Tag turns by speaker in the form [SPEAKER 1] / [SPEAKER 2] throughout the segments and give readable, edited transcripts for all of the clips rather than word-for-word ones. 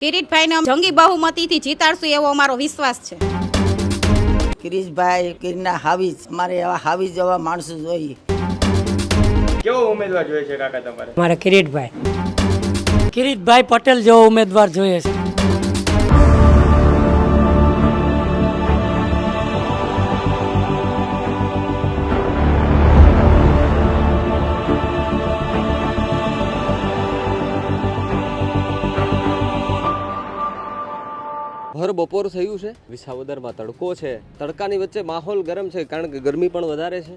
[SPEAKER 1] કિરીટભાઈને જંગી બહુમતીથી જીતાડશું એવો અમારો વિશ્વાસ છે.
[SPEAKER 2] કિરીટભાઈ કિરીટના હાવીજ, અમારે એવા હાવીજ જેવા માણસો જોઈએ.
[SPEAKER 3] કેવો ઉમેદવાર જોઈએ છે કાકા તમારે?
[SPEAKER 4] મારે કિરીટભાઈ પટેલ જેવો ઉમેદવાર જોઈએ છે.
[SPEAKER 5] ભર બપોર થયું છે, વિસાવદરમાં તડકો છે, તડકાની વચ્ચે માહોલ ગરમ છે કારણ કે ગરમી પણ વધારે છે,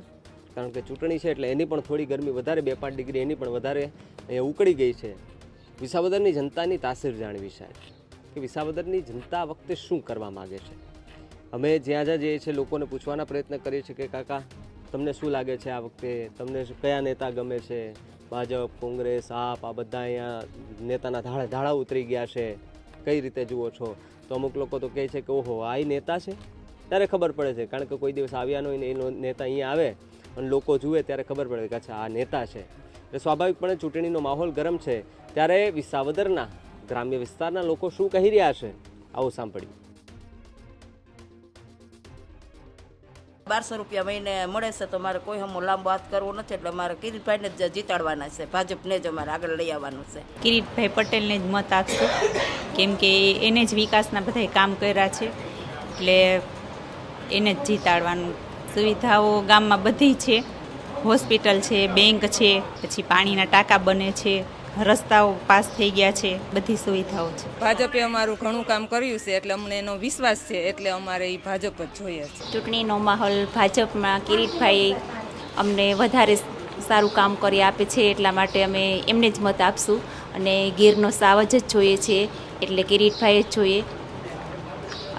[SPEAKER 5] કારણ કે ચૂંટણી છે એટલે એની પણ થોડી ગરમી વધારે, 2-5 ડિગ્રી એની પણ વધારે અહીંયા ઉકળી ગઈ છે. વિસાવદરની જનતાની તાસીર જાણવી છે કે વિસાવદરની જનતા આ વખતે શું કરવા માગે છે. અમે જ્યાં જ્યાં જઈએ છીએ લોકોને પૂછવાના પ્રયત્ન કરીએ છીએ કે કાકા તમને શું લાગે છે આ વખતે, તમને કયા નેતા ગમે છે? ભાજપ, કોંગ્રેસ, આપ આ બધા અહીંયા નેતાના ધાડા ઉતરી ગયા છે, કઈ રીતે જુઓ છો? તો અમુક લોકો તો કહે છે કે ઓહો આ નેતા છે. ત્યારે ખબર પડે છે કારણ કે કોઈ દિવસ આવ્યા ન હોય ને એનો નેતા અહીંયા આવે અને લોકો જુએ ત્યારે ખબર પડે કે અચ્છા આ નેતા છે. એટલે સ્વાભાવિકપણે ચૂંટણીનો માહોલ ગરમ છે ત્યારે વિસાવદરના ગ્રામ્ય વિસ્તારના લોકો શું કહી રહ્યા છે આવું સાંભળ્યું.
[SPEAKER 2] 1200 રૂપિયા મહિને મળે છે તો મારે કોઈ હમો લાંબો હાથ કરવો નથી, એટલે મારે કિરીટભાઈને જ જીતાડવાના છે. ભાજપને જ અમારે આગળ લઈ આવવાનું છે.
[SPEAKER 1] કિરીટભાઈ પટેલને જ મત આપશું, કેમ કે એને જ વિકાસના બધા કામ કર્યા છે, એટલે એને જ જીતાડવાનું. સુવિધાઓ ગામમાં બધી છે, હોસ્પિટલ છે, બેંક છે, પછી પાણીના ટાંકા બને છે, રસ્તાઓ પાસ થઈ ગયા છે, બધી સુવિધાઓ છે.
[SPEAKER 6] ભાજપે અમારું ઘણું કામ કર્યું છે એટલે અમને એનો વિશ્વાસ છે, એટલે અમારે એ ભાજપ જ જોઈએ છે.
[SPEAKER 7] ચૂંટણીનો માહોલ ભાજપમાં કિરીટભાઈ અમને વધારે સારું કામ કરી આપે છે, એટલા માટે અમે એમને જ મત આપશું. અને ગીરનો સાવજ જ જોઈએ છે એટલે કિરીટભાઈ જ જોઈએ.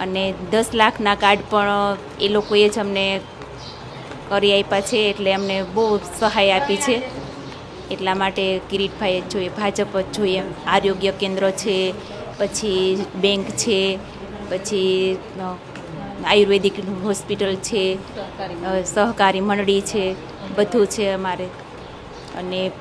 [SPEAKER 7] અને 10 લાખના કાર્ડ પણ એ લોકોએ જ અમને કરી આપ્યા છે, એટલે અમને બહુ સહાય આપી છે. એટલા માટે કિરીટભાઈ જ જોઈએ, ભાજપ જ જોઈએ. આરોગ્ય કેન્દ્ર છે, પછી બેંક છે, પછી આયુર્વેદિક હોસ્પિટલ છે, સહકારી મંડળી છે, બધું છે અમારે. અને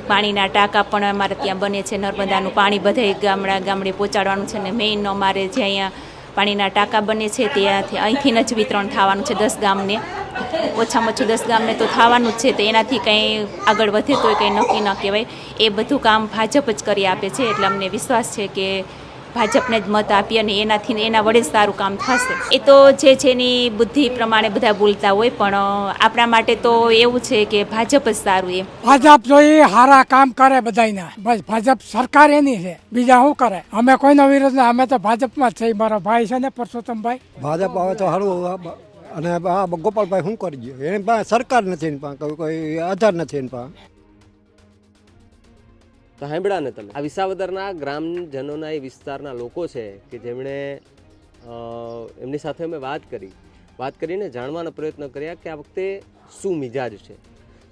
[SPEAKER 7] પાણીના ટાંકા પણ અમારે ત્યાં બને છે, નર્મદાનું પાણી બધાય ગામડે પહોંચાડવાનું છે. અને મેઇન અમારે જે અહીંયા પાણીના ટાંકા બને છે ત્યાંથી અહીંથી જ વિતરણ થવાનું છે 10 ગામને, ઓછામાં ઓછું 10 ગામને તો થવાનું જ છે. તો એનાથી કંઈ આગળ વધે તો કંઈ નક્કી ન કહેવાય. એ બધું કામ ભાજપ જ કરી આપે છે, એટલે અમને વિશ્વાસ છે કે ભાજપને જ મત આપીએ અને એનાથી એના વડે જ સારું કામ થશે. એ તો જે છે એની બુદ્ધિ પ્રમાણે બધા બોલતા હોય, પણ આપણા માટે તો એવું છે કે ભાજપ જ સારું. એમ
[SPEAKER 4] ભાજપ જોઈએ સારા કામ કરે બધાના, બસ ભાજપ સરકાર એની છે, બીજા શું કરે? અમે કોઈનો વિરોધ નહીં, અમે તો ભાજપમાં જ છે. મારો ભાઈ છે ને પરસોત્તમભાઈ,
[SPEAKER 8] ભાજપ આવે તો સારું. અને આ ગોપાલભાઈ શું કરી ગયો? એની પાસે સરકાર નથી, એની પાસે કોઈ આધાર નથી એની પાસે.
[SPEAKER 5] તો સાંભળ્યા ને તમે, આ વિસાવદરના ગ્રામજનોના એ વિસ્તારના લોકો છે કે જેમણે એમની સાથે અમે વાત કરીને જાણવાનો પ્રયત્ન કર્યા કે આ વખતે શું મિજાજ છે,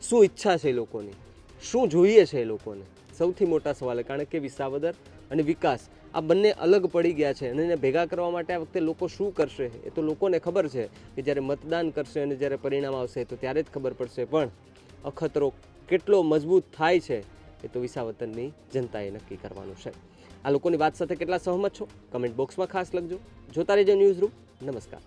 [SPEAKER 5] શું ઈચ્છા છે એ લોકોની, શું જોઈએ છે એ લોકોને. સૌથી મોટા સવાલ, કારણ કે વિસાવદર અને વિકાસ આ બંને અલગ પડી ગયા છે અને એને ભેગા કરવા માટે આ વખતે લોકો શું કરશે એ તો લોકોને ખબર છે કે જ્યારે મતદાન કરશે અને જ્યારે પરિણામ આવશે તો ત્યારે જ ખબર પડશે. પણ અખતરો કેટલો મજબૂત થાય છે એ તો વિસાવદરની જનતાએ નક્કી કરવાનું છે. આ લોકોની વાત સાથે કેટલા સહમત છો કમેન્ટ બોક્સમાં ખાસ લખજો. જોતા રહેજો ન્યૂઝ રૂમ. નમસ્કાર.